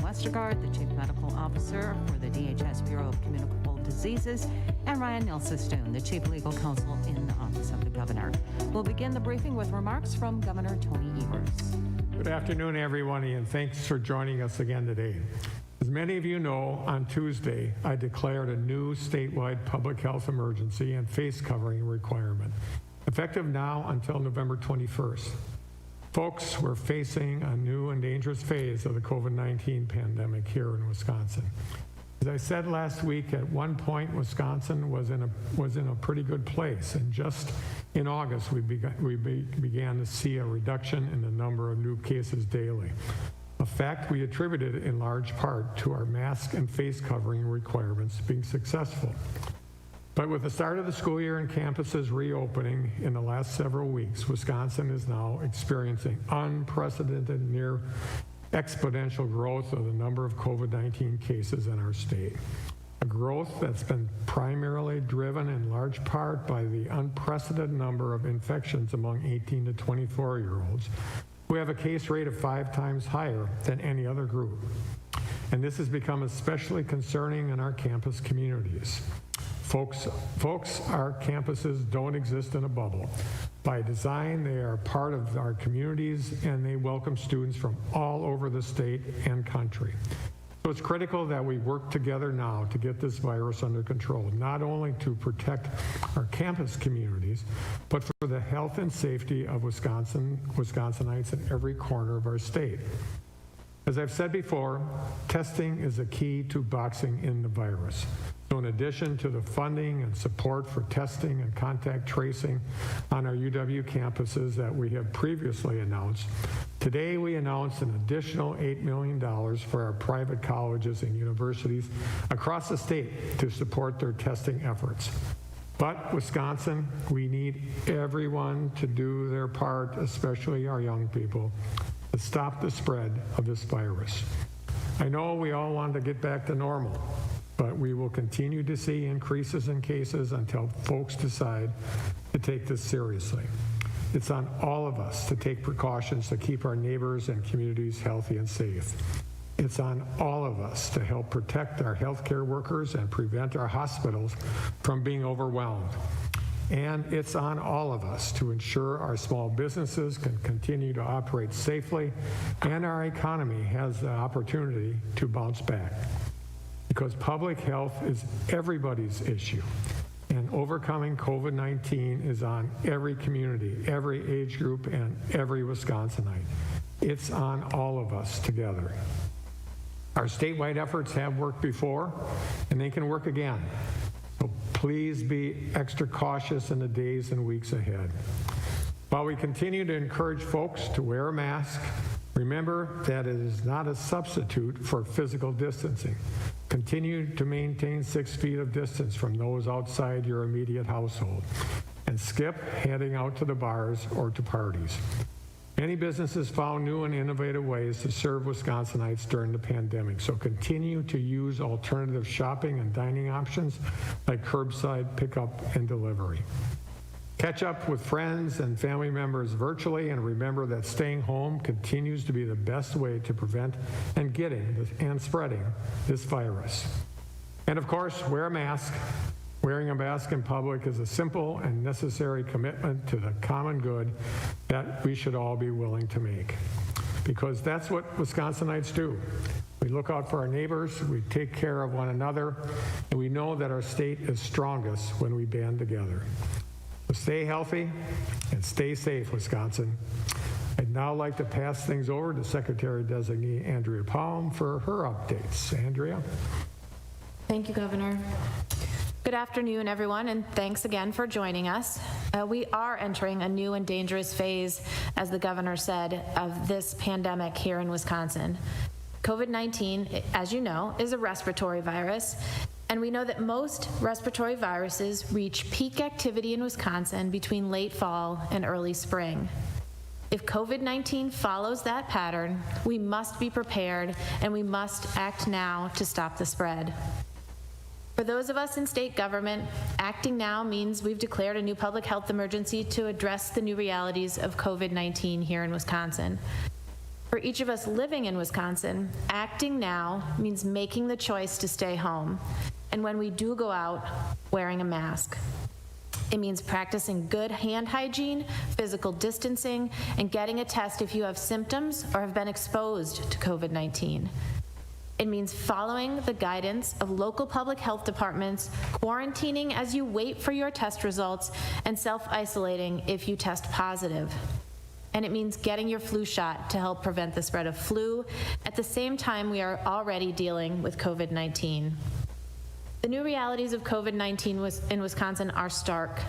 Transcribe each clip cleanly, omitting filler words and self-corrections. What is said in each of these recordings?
Westergaard, the Chief Medical Officer for the DHS Bureau of Communicable Diseases, and Ryan Nilsestone, the Chief Legal Counsel in the Office of the Governor. We'll begin the briefing with remarks from Governor Tony Evers. Good afternoon, everyone, and thanks for joining us again today. As many of you know, on Tuesday, I declared a new statewide public health emergency and face covering requirement, effective now until November 21st. Folks, we're facing a new and dangerous phase of the COVID-19 pandemic here in Wisconsin. As I said last week, at one point, Wisconsin was in a pretty good place, and just in August, we began to see a reduction in the number of new cases daily. A fact we attributed in large part to our mask and face covering requirements being successful. But with the start of the school year and campuses reopening in the last several weeks, Wisconsin is now experiencing unprecedented, near exponential growth of the number of COVID-19 cases in our state. A growth that's been primarily driven in large part by the unprecedented number of infections among 18 to 24-year-olds, who have a case rate of 5 times higher than any other group. And this has become especially concerning in our campus communities. Folks, our campuses don't exist in a bubble. By design, they are part of our communities, and they welcome students from all over the state and country. So it's critical that we work together now to get this virus under control, not only to protect our campus communities, but for the health and safety of Wisconsinites in every corner of our state. As I've said before, testing is a key to boxing in the virus. So in addition to the funding and support for testing and contact tracing on our UW campuses that we have previously announced, today we announced an additional $8 million for our private colleges and universities across the state to support their testing efforts. But Wisconsin, we need everyone to do their part, especially our young people, to stop the spread of this virus. I know we all want to get back to normal, but we will continue to see increases in cases until folks decide to take this seriously. It's on all of us to take precautions to keep our neighbors and communities healthy and safe. It's on all of us to help protect our healthcare workers and prevent our hospitals from being overwhelmed. And it's on all of us to ensure our small businesses can continue to operate safely and our economy has the opportunity to bounce back. Because public health is everybody's issue, and overcoming COVID-19 is on every community, every age group, and every Wisconsinite. It's on all of us together. Our statewide efforts have worked before, and they can work again. So please be extra cautious in the days and weeks ahead. While we continue to encourage folks to wear a mask, remember that it is not a substitute for physical distancing. Continue to maintain 6 feet of distance from those outside your immediate household, and skip heading out to the bars or to parties. Many businesses found new and innovative ways to serve Wisconsinites during the pandemic, so continue to use alternative shopping and dining options like curbside pickup and delivery. Catch up with friends and family members virtually, and remember that staying home continues to be the best way to prevent and getting and spreading this virus. And of course, wear a mask. Wearing a mask in public is a simple and necessary commitment to the common good that we should all be willing to make. Because that's what Wisconsinites do. We look out for our neighbors, we take care of one another, and we know that our state is strongest when we band together. So stay healthy and stay safe, Wisconsin. I'd now like to pass things over to Secretary-Designee Andrea Palm for her updates. Andrea? Thank you, Governor. Good afternoon, everyone, and thanks again for joining us. We are entering a new and dangerous phase, as the Governor said, of this pandemic here in Wisconsin. COVID-19, as you know, is a respiratory virus, and we know that most respiratory viruses reach peak activity in Wisconsin between late fall and early spring. If COVID-19 follows that pattern, we must be prepared and we must act now to stop the spread. For those of us in state government, acting now means we've declared a new public health emergency to address the new realities of COVID-19 here in Wisconsin. For each of us living in Wisconsin, acting now means making the choice to stay home. And when we do go out, wearing a mask. It means practicing good hand hygiene, physical distancing, and getting a test if you have symptoms or have been exposed to COVID-19. It means following the guidance of local public health departments, quarantining as you wait for your test results, and self-isolating if you test positive. And it means getting your flu shot to help prevent the spread of flu. At the same time, we are already dealing with COVID-19. The new realities of COVID-19 in Wisconsin are stark.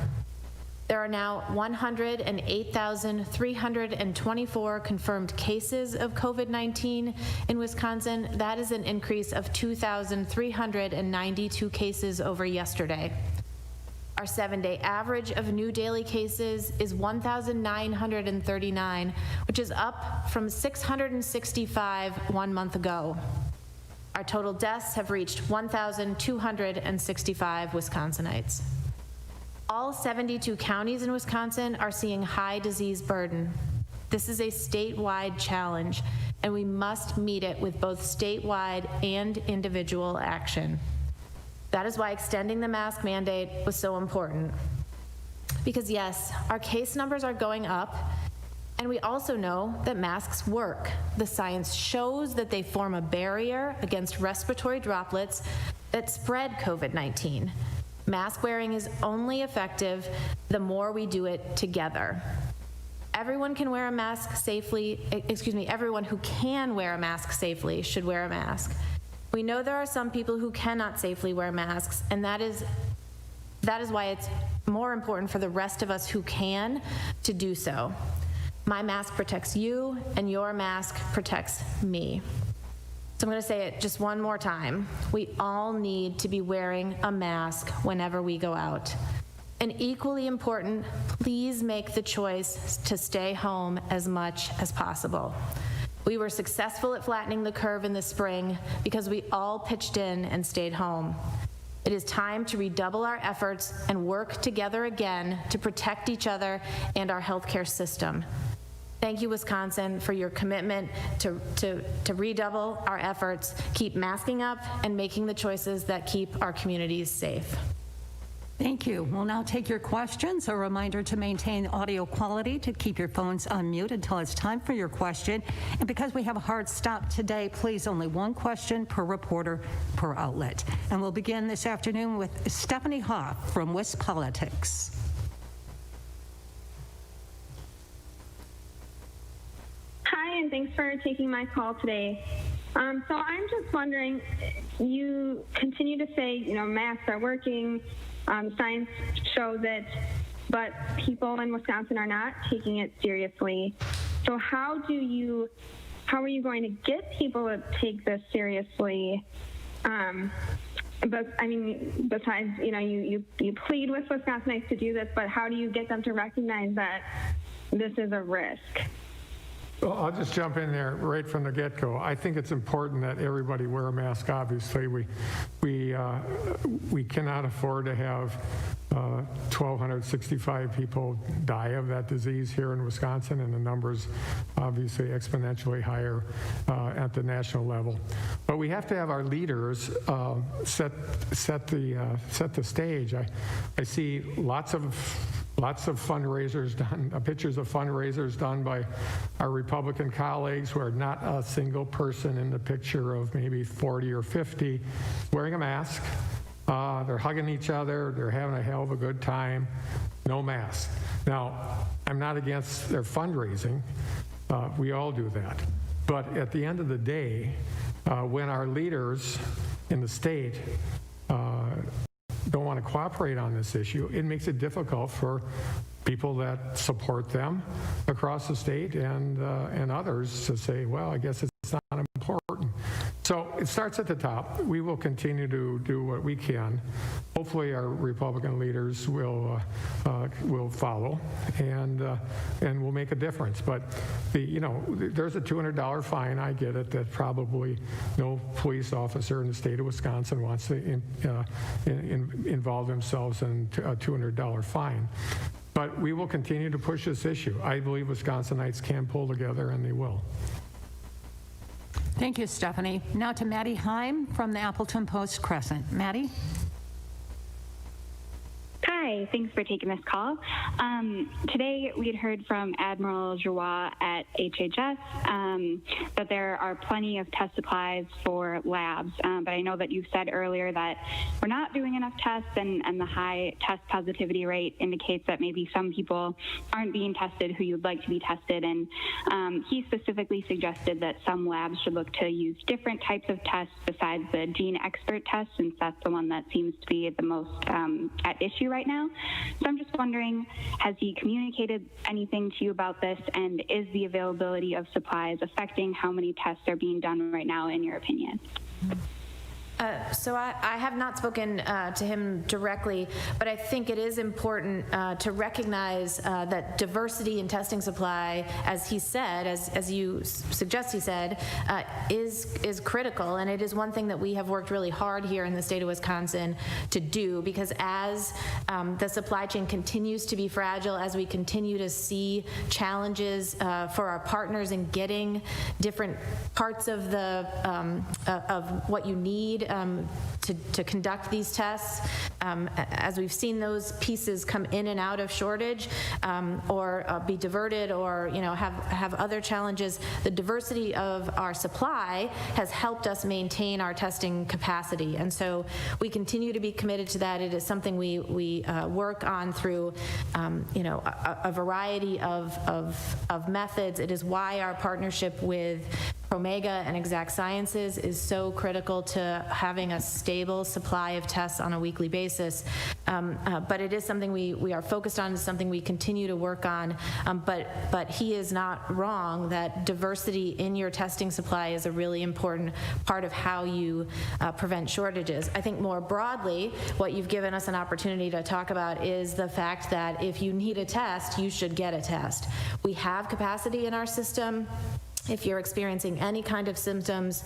There are now 108,324 confirmed cases of COVID-19 in Wisconsin. That is an increase of 2,392 cases over yesterday. Our 7-day average of new daily cases is 1,939, which is up from 665 1 month ago. Our total deaths have reached 1,265 Wisconsinites. All 72 counties in Wisconsin are seeing high disease burden. This is a statewide challenge, and we must meet it with both statewide and individual action. That is why extending the mask mandate was so important. Because yes, our case numbers are going up, and we also know that masks work. The science shows that they form a barrier against respiratory droplets that spread COVID-19. Mask wearing is only effective the more we do it together. Everyone can wear a mask safely, everyone who can wear a mask safely should wear a mask. We know there are some people who cannot safely wear masks, and that is why it's more important for the rest of us who can to do so. My mask protects you, and your mask protects me. So I'm going to say it just one more time. We all need to be wearing a mask whenever we go out. And equally important, please make the choice to stay home as much as possible. We were successful at flattening the curve in the spring because we all pitched in and stayed home. It is time to redouble our efforts and work together again to protect each other and our healthcare system. Thank you, Wisconsin, for your commitment to redouble our efforts, keep masking up, and making the choices that keep our communities safe. Thank you. We'll now take your questions. A reminder to maintain audio quality, to keep your phones on mute until it's time for your question. And because we have a hard stop today, please only one question per reporter per outlet. And we'll begin this afternoon with Stephanie Hoff from West Politics. Hi, and thanks for taking my call today. So I'm just wondering, you continue to say, masks are working, science shows it, but people in Wisconsin are not taking it seriously. So how are you going to get people to take this seriously? But besides, you plead with Wisconsinites to do this, but how do you get them to recognize that this is a risk? Well, I'll just jump in there right from the get-go. I think it's important that everybody wear a mask. Obviously, we cannot afford to have 1,265 people die of that disease here in Wisconsin, and the numbers obviously exponentially higher at the national level. But we have to have our leaders set the stage. I see lots of fundraisers done, pictures of fundraisers done by our Republican colleagues where not a single person in the picture of maybe 40 or 50 wearing a mask. They're hugging each other. They're having a hell of a good time. No mask. Now, I'm not against their fundraising. We all do that. But at the end of the day, when our leaders in the state don't want to cooperate on this issue, it makes it difficult for people that support them across the state and others to say, well, I guess it's not important. So it starts at the top. We will continue to do what we can. Hopefully our Republican leaders will follow and will make a difference. But there's a $200 fine. I get it. That probably no police officer in the state of Wisconsin wants to involve themselves in a $200 fine. But we will continue to push this issue. I believe Wisconsinites can pull together, and they will. Thank you, Stephanie. Now to Maddie Heim from the Appleton Post-Crescent. Maddie? Hi, thanks for taking this call. Today we had heard from Admiral Giroir at HHS that there are plenty of test supplies for labs, but I know that you said earlier that we're not doing enough tests, and the high test positivity rate indicates that maybe some people aren't being tested who you'd like to be tested, and he specifically suggested that some labs should look to use different types of tests besides the gene expert test, since that's the one that seems to be the most at issue right now. So I'm just wondering, has he communicated anything to you about this, and is the availability of supplies affecting how many tests are being done right now, in your opinion? So I have not spoken to him directly, but I think it is important to recognize that diversity in testing supply, as he said, as you suggest he said, is critical, and it is one thing that we have worked really hard here in the state of Wisconsin to do, because as the supply chain continues to be fragile, as we continue to see challenges for our partners in getting different parts of the of what you need to conduct these tests, as we've seen those pieces come in and out of shortage, or be diverted, or have other challenges, the diversity of our supply has helped us maintain our testing capacity, and so we continue to be committed to that. It is something we work on through a variety of methods. It is why our partnership with Omega and Exact Sciences is so critical to having a stable supply of tests on a weekly basis. But it is something we are focused on, it's something we continue to work on. But he is not wrong that diversity in your testing supply is a really important part of how you prevent shortages. I think more broadly, what you've given us an opportunity to talk about is the fact that if you need a test, you should get a test. We have capacity in our system. If you're experiencing any kind of symptoms,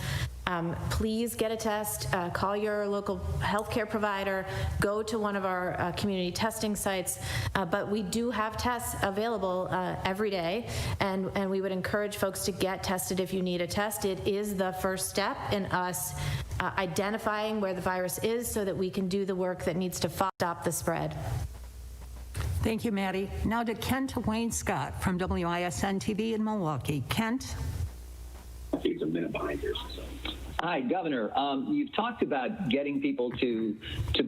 please get a test, call your local healthcare provider, go to one of our community testing sites, but we do have tests available every day, and we would encourage folks to get tested if you need a test. It is the first step in us identifying where the virus is so that we can do the work that needs to stop the spread. Thank you, Maddie. Now to Kent Wayne Scott from WISN TV in Milwaukee. Kent? I think it's a minute behind here. Hi, Governor. You've talked about getting people to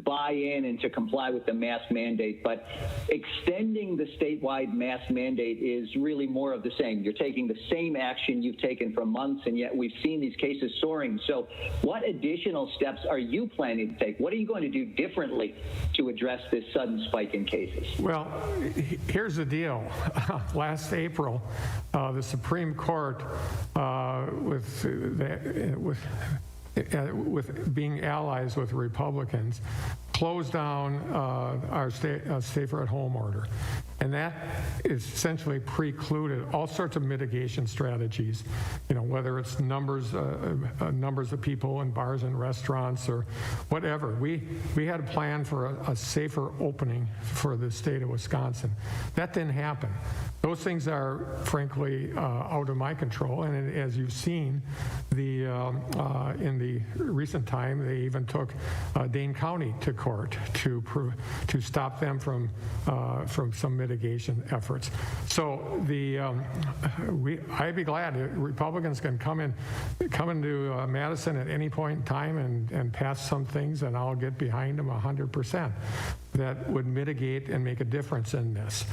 buy in and to comply with the mask mandate, but extending the statewide mask mandate is really more of the same. You're taking the same action you've taken for months, and yet we've seen these cases soaring. So what additional steps are you planning to take? What are you going to do differently to address this sudden spike in cases? Well, here's the deal. Last April, the Supreme Court, with being allies with Republicans, closed down our safer at home order. And that essentially precluded all sorts of mitigation strategies, whether it's numbers of people in bars and restaurants or whatever. We had a plan for a safer opening for the state of Wisconsin. That didn't happen. Those things are, frankly, out of my control. And as you've seen, in the recent time, they even took Dane County to court to stop them from some mitigation efforts. So I'd be glad Republicans can come into Madison at any point in time and pass some things, and I'll get behind them 100%. That would mitigate and make a difference in this.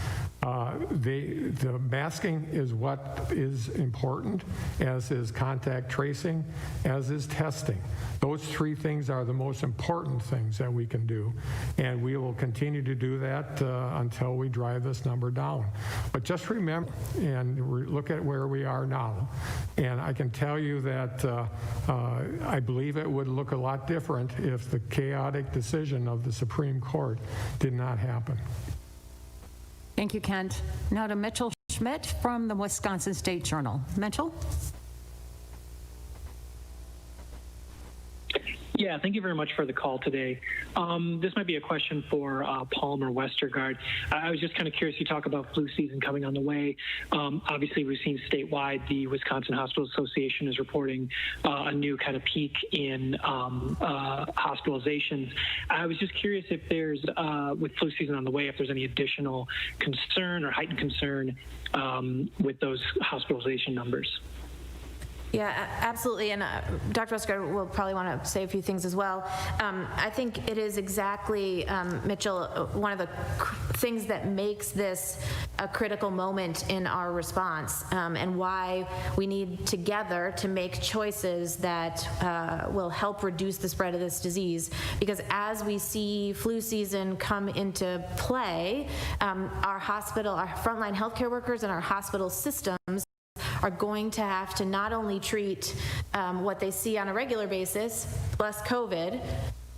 The masking is what is important, as is contact tracing, as is testing. Those three things are the most important things that we can do, and we will continue to do that until we drive this number down. But just remember and look at where we are now, and I can tell you that I believe it would look a lot different if the chaotic decision of the Supreme Court did not happen. Thank you, Kent. Now to Mitchell Schmidt from the Wisconsin State Journal. Mitchell? Yeah, thank you very much for the call today. This might be a question for Palmer Westergaard. I was just kind of curious, you talk about flu season coming on the way. Obviously, we've seen statewide, the Wisconsin Hospital Association is reporting a new kind of peak in hospitalizations. I was just curious if there's, with flu season on the way, if there's any additional concern or heightened concern with those hospitalization numbers. Yeah, absolutely. And Dr. Wesker will probably want to say a few things as well. I think it is exactly, Mitchell, one of the things that makes this a critical moment in our response, and why we need together to make choices that will help reduce the spread of this disease. Because as we see flu season come into play, our frontline healthcare workers and our hospital systems are going to have to not only treat what they see on a regular basis, plus COVID,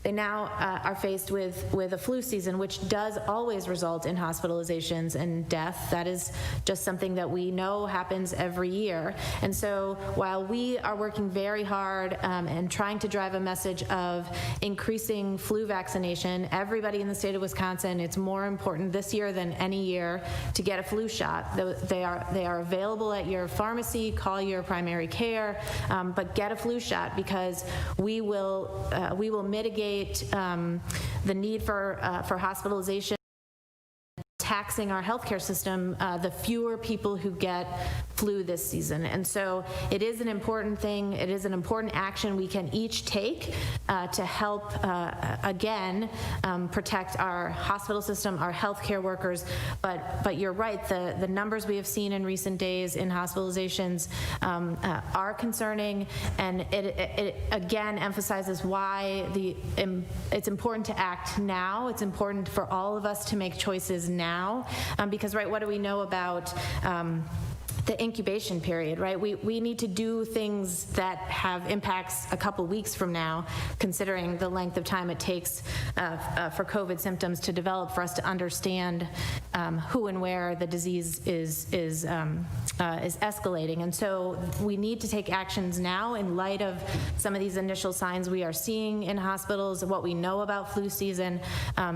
they now are faced with a flu season, which does always result in hospitalizations and death. That is just something that we know happens every year. And so while we are working very hard and trying to drive a message of increasing flu vaccination, everybody in the state of Wisconsin, it's more important this year than any year to get a flu shot. They are available at your pharmacy, call your primary care, but get a flu shot, because we will mitigate the need for hospitalization, taxing our healthcare system, the fewer people who get flu this season. And so it is an important thing. It is an important action we can each take to help, again, protect our hospital system, our healthcare workers. But you're right, the numbers we have seen in recent days in hospitalizations are concerning, and it again emphasizes why it's important to act now. It's important for all of us to make choices now, because, right, what do we know about the incubation period, right? We need to do things that have impacts a couple weeks from now, considering the length of time it takes for COVID symptoms to develop, for us to understand who and where the disease is escalating. And so we need to take actions now in light of some of these initial signs we are seeing in hospitals, what we know about flu season.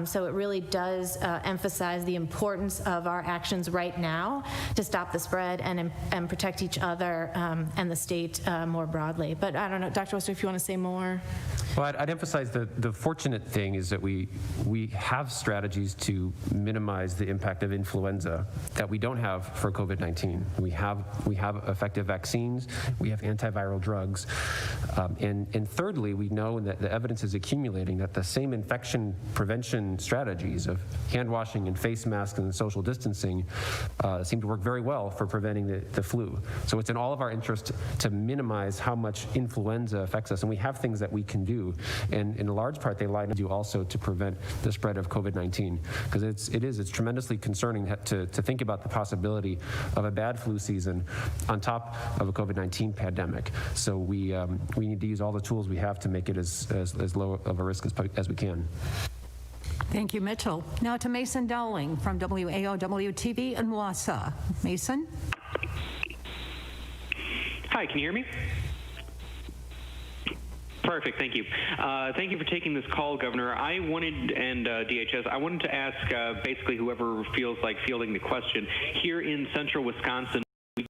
So it really does emphasize the importance of our actions right now to stop the spread and protect each other and the state more broadly. But I don't know, Dr. Wester, if you want to say more. Well, I'd emphasize the fortunate thing is that we have strategies to minimize the impact of influenza that we don't have for COVID-19. We have effective vaccines, we have antiviral drugs, and thirdly, we know that the evidence is accumulating that the same infection prevention strategies of hand washing and face masks and social distancing seem to work very well for preventing the flu. So it's in all of our interest to minimize how much influenza affects us, and we have things that we can do. And in a large part, they lie to do also to prevent the spread of COVID-19, because it's tremendously concerning to think about the possibility of a bad flu season on top of a COVID-19 pandemic. So we need to use all the tools we have to make it as low of a risk as we can. Thank you, Mitchell. Now to Mason Dowling from WAOW-TV in Wausau. Mason? Hi, can you hear me? Perfect, thank you. Thank you for taking this call, Governor. I wanted, and DHS, I wanted to ask basically whoever feels like fielding the question. Here in central Wisconsin, we've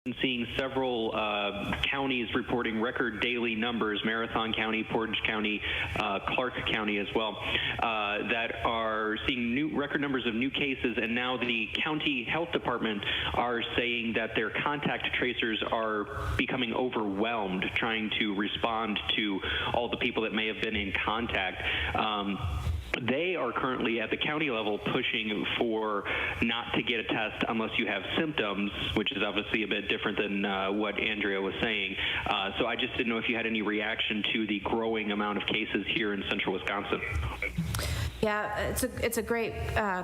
been seeing several counties reporting record daily numbers, Marathon County, Portage County, Clark County as well, that are seeing record numbers of new cases, and now the county health department are saying that their contact tracers are becoming overwhelmed trying to respond to all the people that may have been in contact. They are currently at the county level pushing for not to get a test unless you have symptoms, which is obviously a bit different than what Andrea was saying. So I just didn't know if you had any reaction to the growing amount of cases here in central Wisconsin. Yeah, it's a great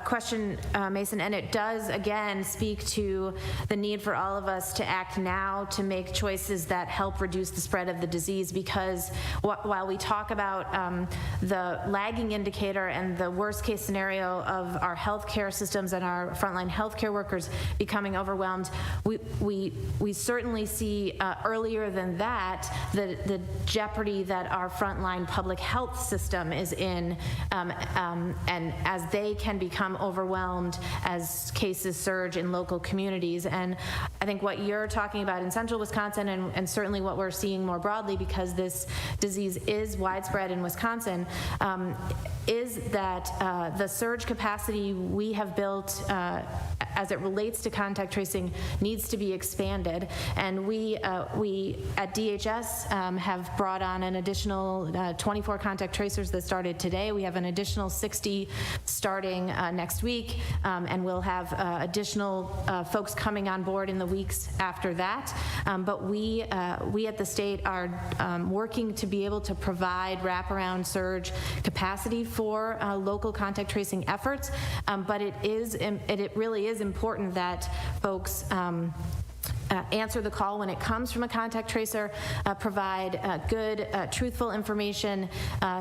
question, Mason, and it does again speak to the need for all of us to act now to make choices that help reduce the spread of the disease, because while we talk about the lagging indicator and the worst case scenario of our healthcare systems and our frontline healthcare workers becoming overwhelmed, we certainly see earlier than that the jeopardy that our frontline public health system is in, and as they can become overwhelmed as cases surge in local communities. And I think what you're talking about in central Wisconsin, and certainly what we're seeing more broadly, because this disease is widespread in Wisconsin, is that the surge capacity we have built as it relates to contact tracing needs to be expanded. And we at DHS have brought on an additional 24 contact tracers that started today. We have an additional 60 starting next week, and we'll have additional folks coming on board in the weeks after that. But we at the state are working to be able to provide wraparound surge capacity for local contact tracing efforts. But it really is important that folks answer the call when it comes from a contact tracer, provide good, truthful information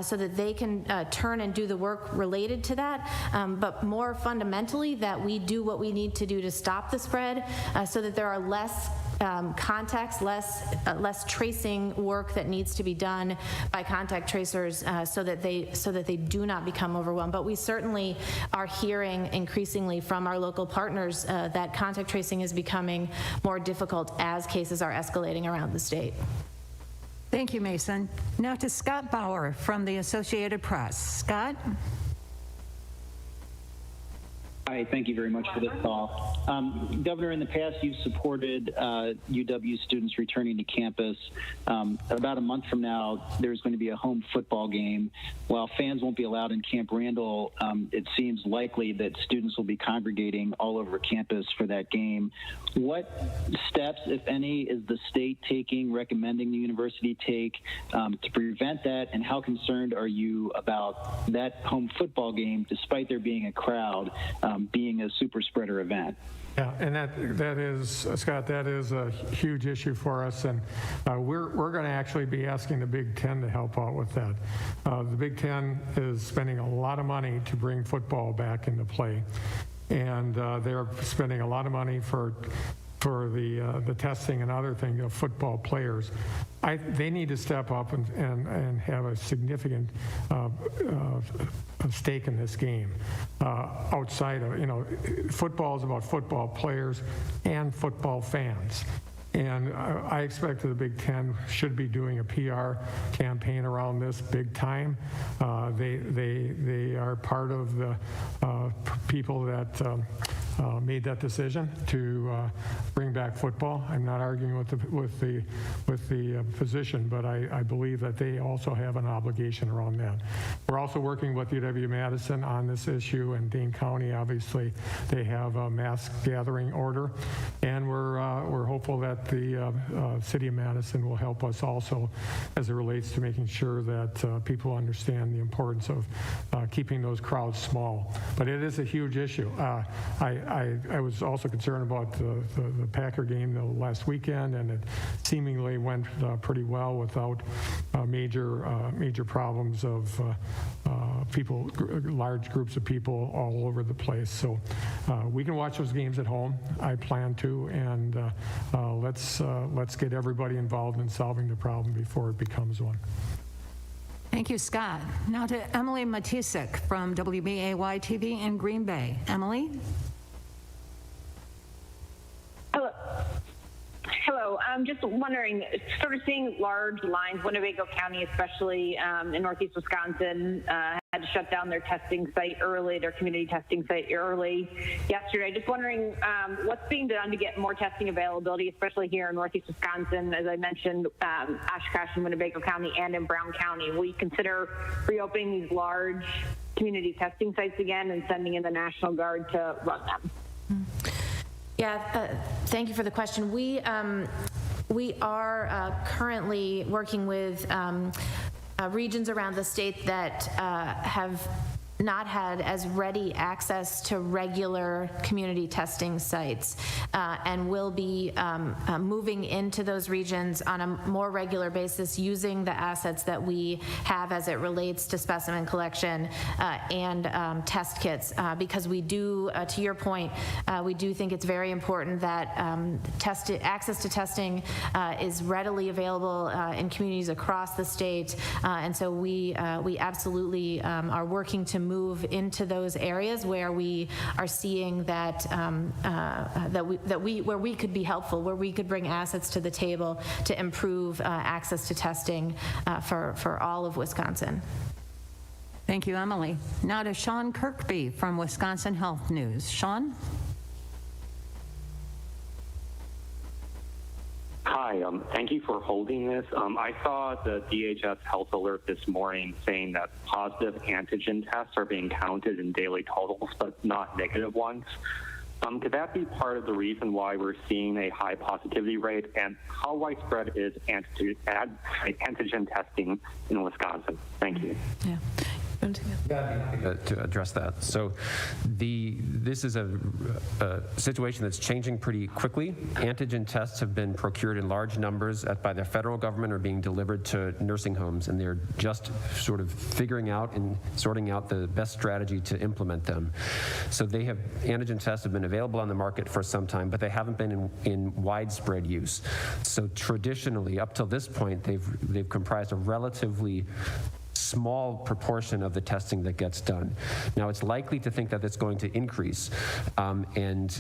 so that they can turn and do the work related to that, but more fundamentally that we do what we need to do to stop the spread, so that there are less contacts, less tracing work that needs to be done by contact tracers, so that they do not become overwhelmed. But we certainly are hearing increasingly from our local partners that contact tracing is becoming more difficult as cases are escalating around the state. Thank you, Mason. Now to Scott Bauer from the Associated Press. Scott? Hi, thank you very much for this call. Governor, in the past, you've supported UW students returning to campus. About a month from now, there's going to be a home football game. While fans won't be allowed in Camp Randall, it seems likely that students will be congregating all over campus for that game. What steps, if any, is the state taking, recommending the university take to prevent that, and how concerned are you about that home football game, despite there being a crowd, being a super spreader event? Yeah, and that is, Scott, that is a huge issue for us, and we're going to actually be asking the Big Ten to help out with that. The Big Ten is spending a lot of money to bring football back into play, and they're spending a lot of money for the testing and other things of football players. They need to step up and have a significant stake in this game. Outside of, football is about football players and football fans. And I expect that the Big Ten should be doing a PR campaign around this big time. They are part of the people that made that decision to bring back football. I'm not arguing with the position, but I believe that they also have an obligation around that. We're also working with UW-Madison on this issue, and Dane County, obviously, they have a mass gathering order, and we're hopeful that the City of Madison will help us also as it relates to making sure that people understand the importance of keeping those crowds small. But it is a huge issue. I was also concerned about the Packer game last weekend, and it seemingly went pretty well without major problems of people, large groups of people all over the place. So we can watch those games at home. I plan to, and let's get everybody involved in solving the problem before it becomes one. Thank you, Scott. Now to Emily Matisik from WBAY TV in Green Bay. Emily? Hello. I'm just wondering, sort of seeing large lines, Winnebago County, especially in northeast Wisconsin, had to shut down their testing site early, their community testing site early yesterday. Just wondering what's being done to get more testing availability, especially here in northeast Wisconsin, as I mentioned, Oshkosh and Winnebago County and in Brown County. Will you consider reopening these large community testing sites again and sending in the National Guard to run them? Yeah, thank you for the question. We are currently working with regions around the state that have not had as ready access to regular community testing sites, and will be moving into those regions on a more regular basis using the assets that we have as it relates to specimen collection and test kits, because we do, to your point, we do think it's very important that access to testing is readily available in communities across the state, and so we absolutely are working to move into those areas where we are seeing that where we could be helpful, where we could bring assets to the table to improve access to testing for all of Wisconsin. Thank you, Emily. Now to Sean Kirkby from Wisconsin Health News. Sean? Hi, thank you for holding this. I saw the DHS health alert this morning saying that positive antigen tests are being counted in daily totals, but not negative ones. Could that be part of the reason why we're seeing a high positivity rate? And how widespread is antigen testing in Wisconsin? Thank you. Yeah. To address that. So this is a situation that's changing pretty quickly. Antigen tests have been procured in large numbers by the federal government or being delivered to nursing homes, and they're just sort of figuring out and sorting out the best strategy to implement them. So antigen tests have been available on the market for some time, but they haven't been in widespread use. So traditionally, up till this point, they've comprised a relatively small proportion of the testing that gets done. Now, it's likely to think that it's going to increase, and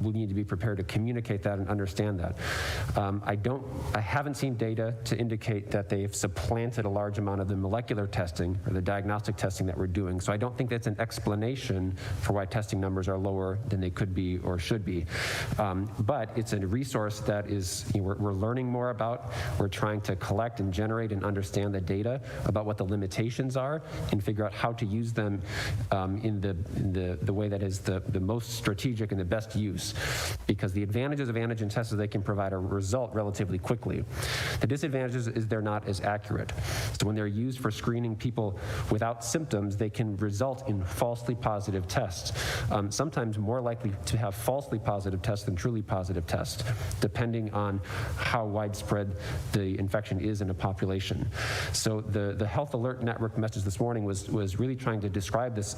we need to be prepared to communicate that and understand that. I haven't seen data to indicate that they've supplanted a large amount of the molecular testing or the diagnostic testing that we're doing, so I don't think that's an explanation for why testing numbers are lower than they could be or should be. But it's a resource that we're learning more about. We're trying to collect and generate and understand the data about what the limitations are and figure out how to use them in the way that is the most strategic and the best use. Because the advantages of antigen tests is they can provide a result relatively quickly. The disadvantages is they're not as accurate. So when they're used for screening people without symptoms, they can result in falsely positive tests. Sometimes more likely to have falsely positive tests than truly positive tests, depending on how widespread the infection is in a population. So the health alert network message this morning was really trying to describe this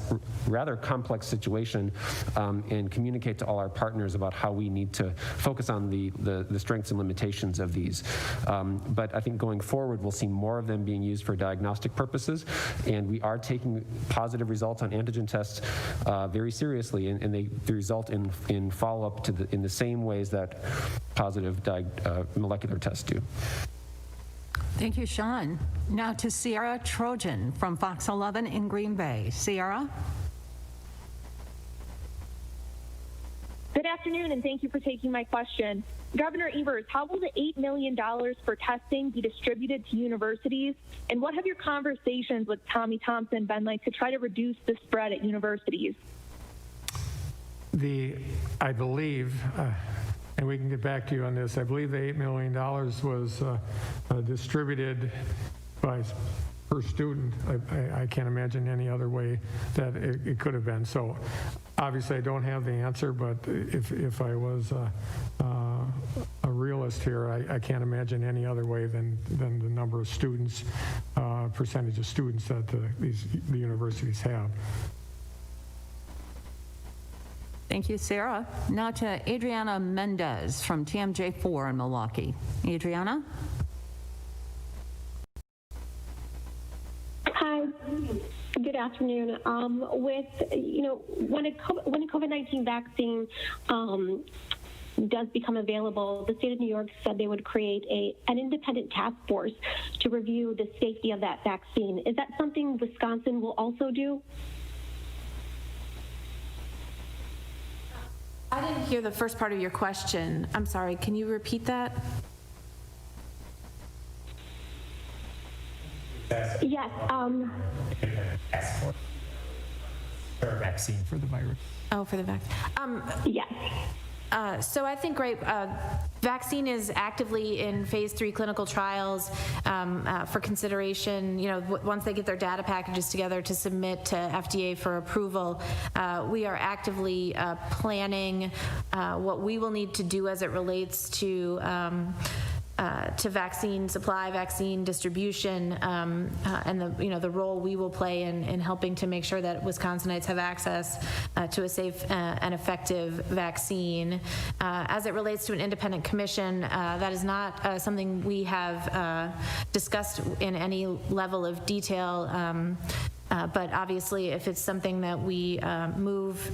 rather complex situation and communicate to all our partners about how we need to focus on the strengths and limitations of these. But I think going forward, we'll see more of them being used for diagnostic purposes, and we are taking positive results on antigen tests very seriously, and they result in follow-up in the same ways that positive molecular tests do. Thank you, Sean. Now to Sierra Trojan from Fox 11 in Green Bay. Sierra? Good afternoon, and thank you for taking my question. Governor Evers, how will the $8 million for testing be distributed to universities? And what have your conversations with Tommy Thompson been like to try to reduce the spread at universities? I believe, and we can get back to you on this, I believe the $8 million was distributed per student. I can't imagine any other way that it could have been. So obviously I don't have the answer, but if I was a realist here, I can't imagine any other way than the number of students, percentage of students that the universities have. Thank you, Sarah. Now to Adriana Mendez from TMJ4 in Milwaukee. Adriana? Hi. Good afternoon. When a COVID-19 vaccine does become available, the state of New York said they would create an independent task force to review the safety of that vaccine. Is that something Wisconsin will also do? I didn't hear the first part of your question. I'm sorry. Can you repeat that? Yes. For a vaccine for the virus. Oh, for the vaccine. Yes. So I think, vaccine is actively in phase 3 clinical trials for consideration, once they get their data packages together to submit to FDA for approval. We are actively planning what we will need to do as it relates to vaccine supply, vaccine distribution, and the role we will play in helping to make sure that Wisconsinites have access to a safe and effective vaccine. As it relates to an independent commission, that is not something we have discussed in any level of detail, but obviously if it's something that we move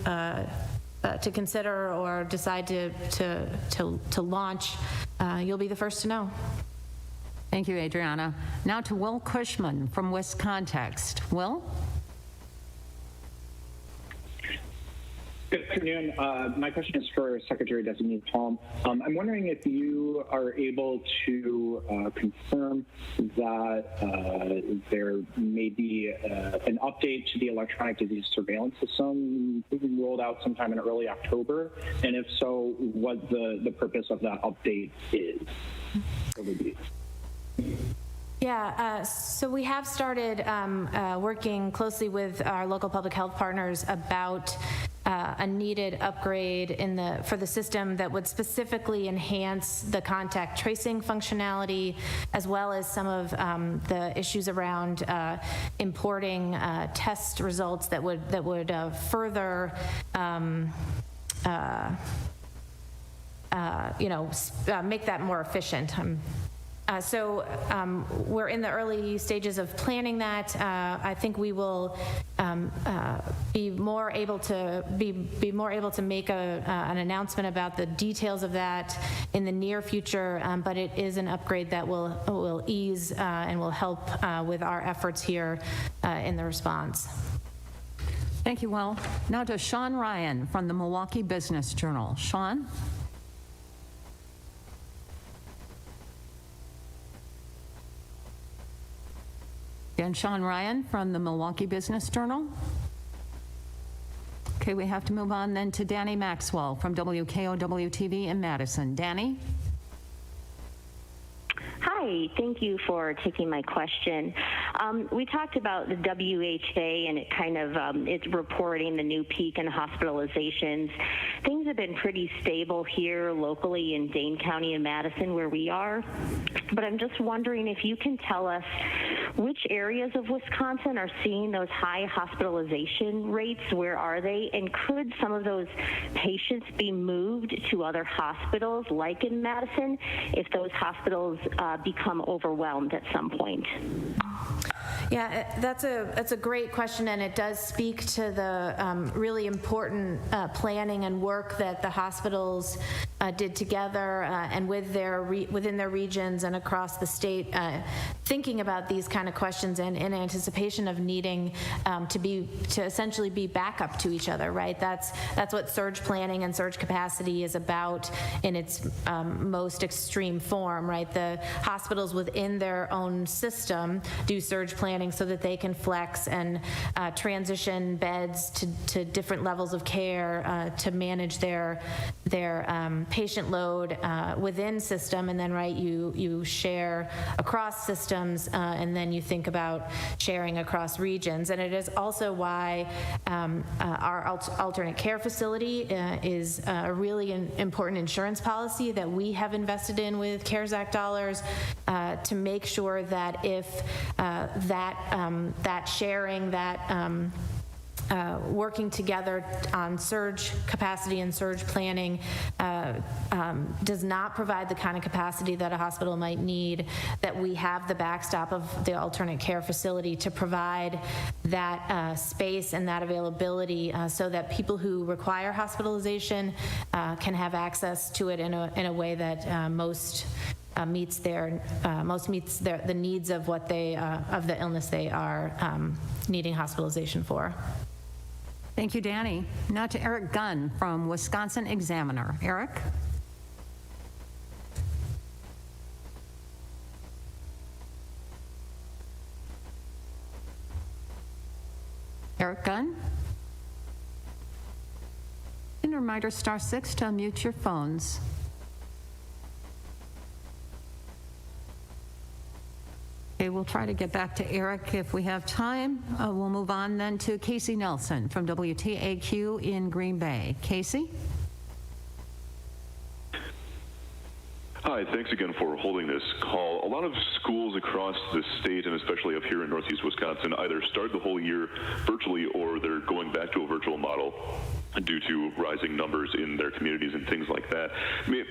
to consider or decide to launch, you'll be the first to know. Thank you, Adriana. Now to Will Cushman from Wiscontext. Will? Good afternoon. My question is for Secretary Designate Palm. I'm wondering if you are able to confirm that there may be an update to the electronic disease surveillance system rolled out sometime in early October, and if so, what the purpose of that update is. Yeah, so we have started working closely with our local public health partners about a needed upgrade for the system that would specifically enhance the contact tracing functionality, as well as some of the issues around importing test results that would further make that more efficient. So we're in the early stages of planning that. I think we will be more able to make an announcement about the details of that in the near future. But it is an upgrade that will ease and will help with our efforts here in the response. Thank you, Will. Now to Sean Ryan from the Milwaukee Business Journal. Sean? Again, Sean Ryan from the Milwaukee Business Journal. Okay, we have to move on then to Danny Maxwell from WKOW-TV in Madison. Danny? Hi, thank you for taking my question. We talked about the WHA and it kind of it's reporting the new peak in hospitalizations. Things have been pretty stable here locally in Dane County and Madison where we are, but I'm just wondering if you can tell us which areas of Wisconsin are seeing those high hospitalization rates, where are they, and could some of those patients be moved to other hospitals like in Madison if those hospitals become overwhelmed at some point? Yeah, that's a great question, and it does speak to the really important planning and work that the hospitals did together and within their regions and across the state, thinking about these kind of questions and in anticipation of needing to essentially be backup to each other, right? That's what surge planning and surge capacity is about in its most extreme form, right? The hospitals within their own system do surge planning so that they can flex and transition beds to different levels of care to manage their patient load within system, and then you share across systems, and then you think about sharing across regions. And it is also why our alternate care facility is a really important insurance policy that we have invested in with CARES Act dollars to make sure that if that sharing, working together on surge capacity and surge planning does not provide the kind of capacity that a hospital might need, that we have the backstop of the alternate care facility to provide that space and that availability so that people who require hospitalization can have access to it in a way that most meets the needs of what of the illness they are needing hospitalization for. Thank you, Danny. Now to Eric Gunn from Wisconsin Examiner. Eric? Eric Gunn? question, reminder *6 to unmute your phones. Okay, we'll try to get back to Eric if we have time. We'll move on then to Casey Nelson from WTAQ in Green Bay. Casey? Hi, thanks again for holding this call. A lot of schools across the state, and especially up here in Northeast Wisconsin, either start the whole year virtually or they're going back to a virtual model due to rising numbers in their communities and things like that. I mean,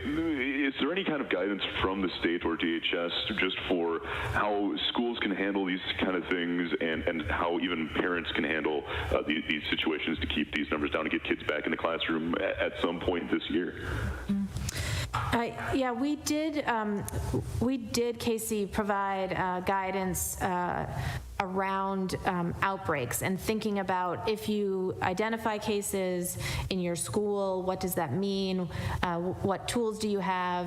is there any kind of guidance from the state or DHS just for how schools can handle these kind of things and how even parents can handle these situations to keep these numbers down and get kids back in the classroom at some point this year? Yeah, we did, Casey, provide guidance around outbreaks and thinking about if you identify cases in your school, what does that mean? What tools do you have?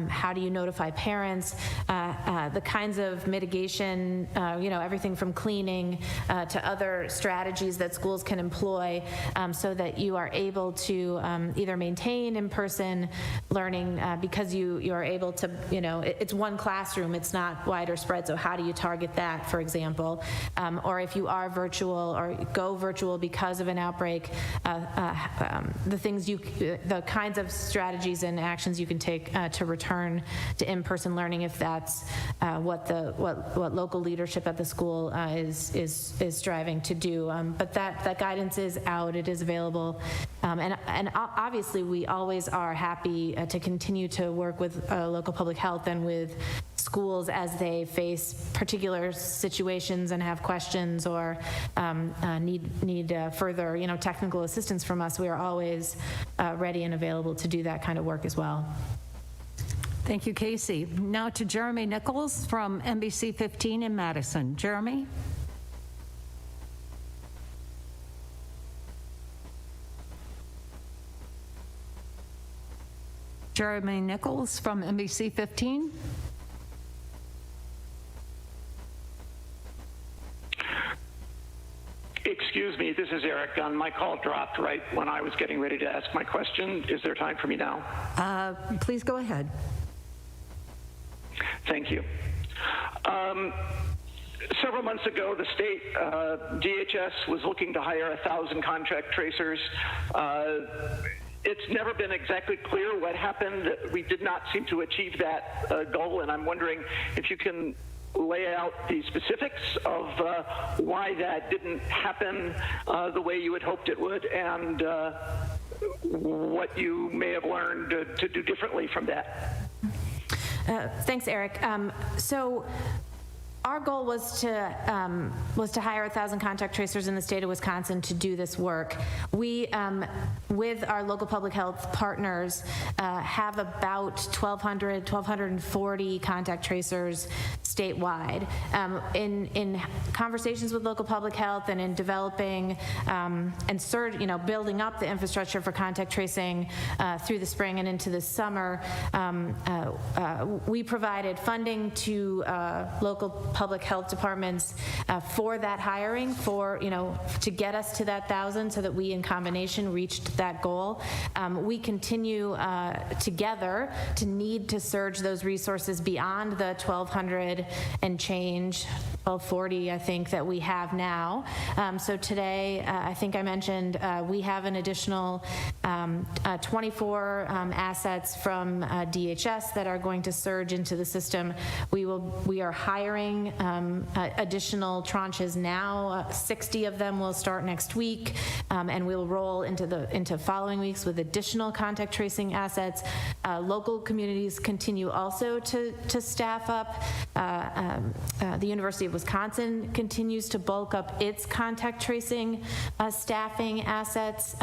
How do you notify parents? The kinds of mitigation, everything from cleaning to other strategies that schools can employ so that you are able to either maintain in-person learning because you are able to, it's one classroom, it's not wider spread, so how do you target that, for example? Or if you are virtual or go virtual because of an outbreak, the kinds of strategies and actions you can take to return to in-person learning if that's what local leadership at the school is striving to do. But that guidance is out, it is available, and obviously we always are happy to continue to work with local public health and with schools as they face particular situations and have questions or need further technical assistance from us. We are always ready and available to do that kind of work as well. Thank you, Casey. Now to Jeremy Nichols from NBC 15 in Madison. Jeremy? Jeremy Nichols from NBC 15. Excuse me, this is Eric. My call dropped right when I was getting ready to ask my question. Is there time for me now? Please go ahead. Thank you. Several months ago, the state DHS was looking to hire 1,000 contact tracers. It's never been exactly clear what happened. We did not seem to achieve that goal, and I'm wondering if you can lay out the specifics of why that didn't happen the way you had hoped it would, and what you may have learned to do differently from that. Thanks, Eric. So our goal was to hire 1,000 contact tracers in the state of Wisconsin to do this work. We, with our local public health partners, have about 1,240 contact tracers statewide. In conversations with local public health and in developing and building up the infrastructure for contact tracing through the spring and into the summer, we provided funding to local public health departments for that hiring, to get us to that 1,000 so that we in combination reached that goal. We continue together to need to surge those resources beyond the 1,200 and change, 1,240 I think that we have now. So today, I think I mentioned we have an additional 24 assets from DHS that are going to surge into the system. We are hiring additional tranches now. 60 of them will start next week, and we'll roll into following weeks with additional contact tracing assets. Local communities continue also to staff up. The University of Wisconsin continues to bulk up its contact tracing staffing assets,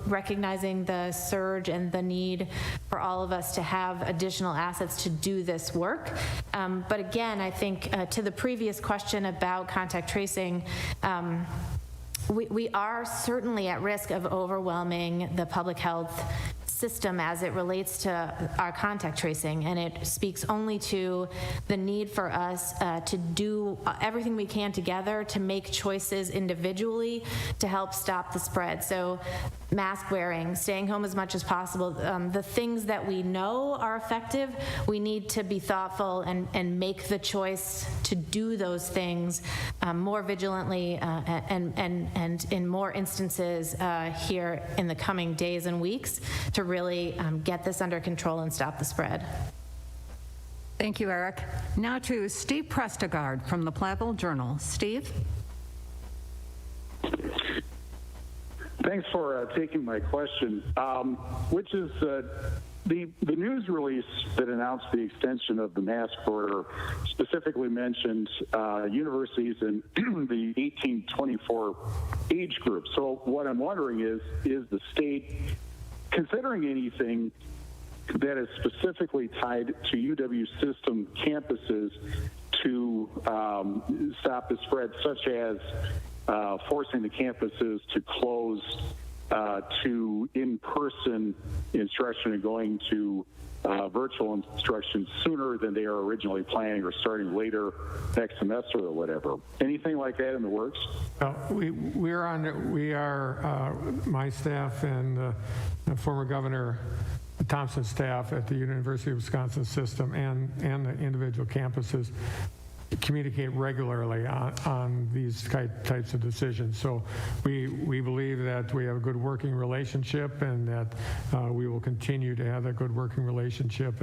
recognizing the surge and the need for all of us to have additional assets to do this work. But again, I think to the previous question about contact tracing, we are certainly at risk of overwhelming the public health system as it relates to our contact tracing, and it speaks only to the need for us to do everything we can together to make choices individually to help stop the spread. So mask wearing, staying home as much as possible, the things that we know are effective, we need to be thoughtful and make the choice to do those things more vigilantly and in more instances here in the coming days and weeks to really get this under control and stop the spread. Thank you, Eric. Now to Steve Prestegard from the Platteville Journal. Steve? Thanks for taking my question, which is the news release that announced the extension of the mask order specifically mentioned universities in the 18-24 age group. So what I'm wondering is the state considering anything that is specifically tied to UW system campuses to stop the spread, such as forcing the campuses to close to in-person instruction and going to virtual instruction sooner than they are originally planning, or starting later next semester or whatever. Anything like that in the works? We are my staff and former Governor Thompson's staff at the University of Wisconsin system and the individual campuses communicate regularly on these types of decisions. So we believe that we have a good working relationship, and that we will continue to have that good working relationship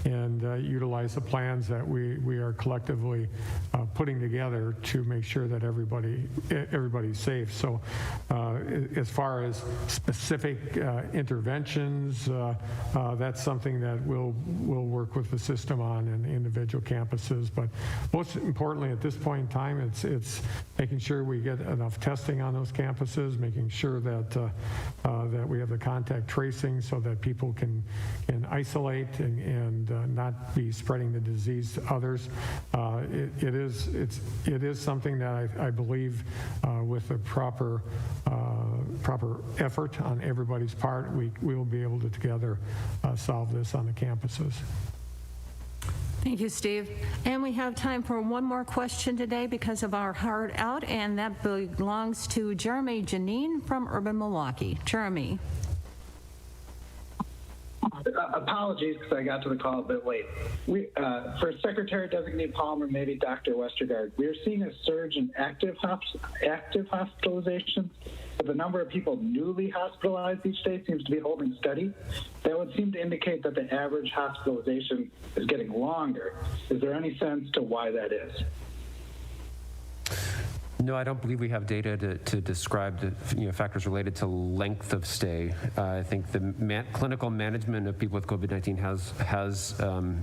and utilize the plans that we are collectively putting together to make sure that everybody's safe. So as far as specific interventions, that's something that we'll work with the system on in individual campuses. But most importantly, at this point in time, it's making sure we get enough testing on those campuses, making sure that that we have the contact tracing so that people can isolate and not be spreading the disease to others. It is something that I believe with the proper effort on everybody's part, we will be able to together solve this on the campuses. Thank you, Steve. And we have time for one more question today because of our hard out, and that belongs to Jeremy Janine from Urban Milwaukee. Jeremy. Apologies because I got to the call a bit late. For Secretary-designate Palmer, maybe Dr. Westergaard, we are seeing a surge in active hospitalizations, but the number of people newly hospitalized each day seems to be holding steady. That would seem to indicate that the average hospitalization is getting longer. Is there any sense to why that is? No, I don't believe we have data to describe the factors related to length of stay. I think the clinical management of people with COVID-19 has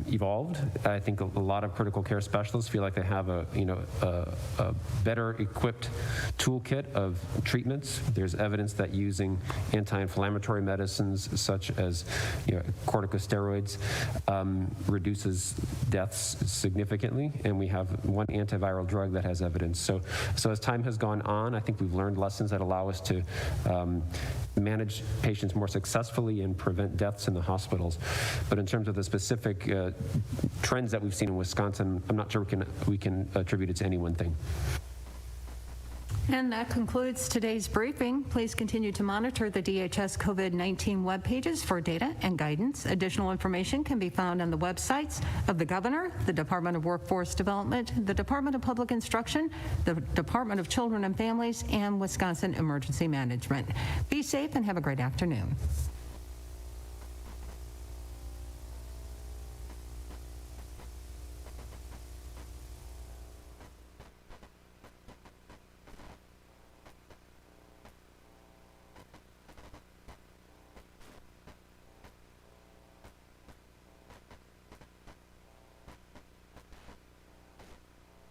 evolved. I think a lot of critical care specialists feel like they have a better equipped toolkit of treatments. There's evidence that using anti-inflammatory medicines such as corticosteroids reduces deaths significantly, and we have one antiviral drug that has evidence. So as time has gone on, I think we've learned lessons that allow us to manage patients more successfully and prevent deaths in the hospitals. But in terms of the specific trends that we've seen in Wisconsin, I'm not sure we can attribute it to any one thing. And that concludes today's briefing. Please continue to monitor the DHS COVID-19 web pages for data and guidance. Additional information can be found on the websites of the Governor, the Department of Workforce Development, the Department of Public Instruction, the Department of Children and Families, and Wisconsin Emergency Management. Be safe and have a great afternoon.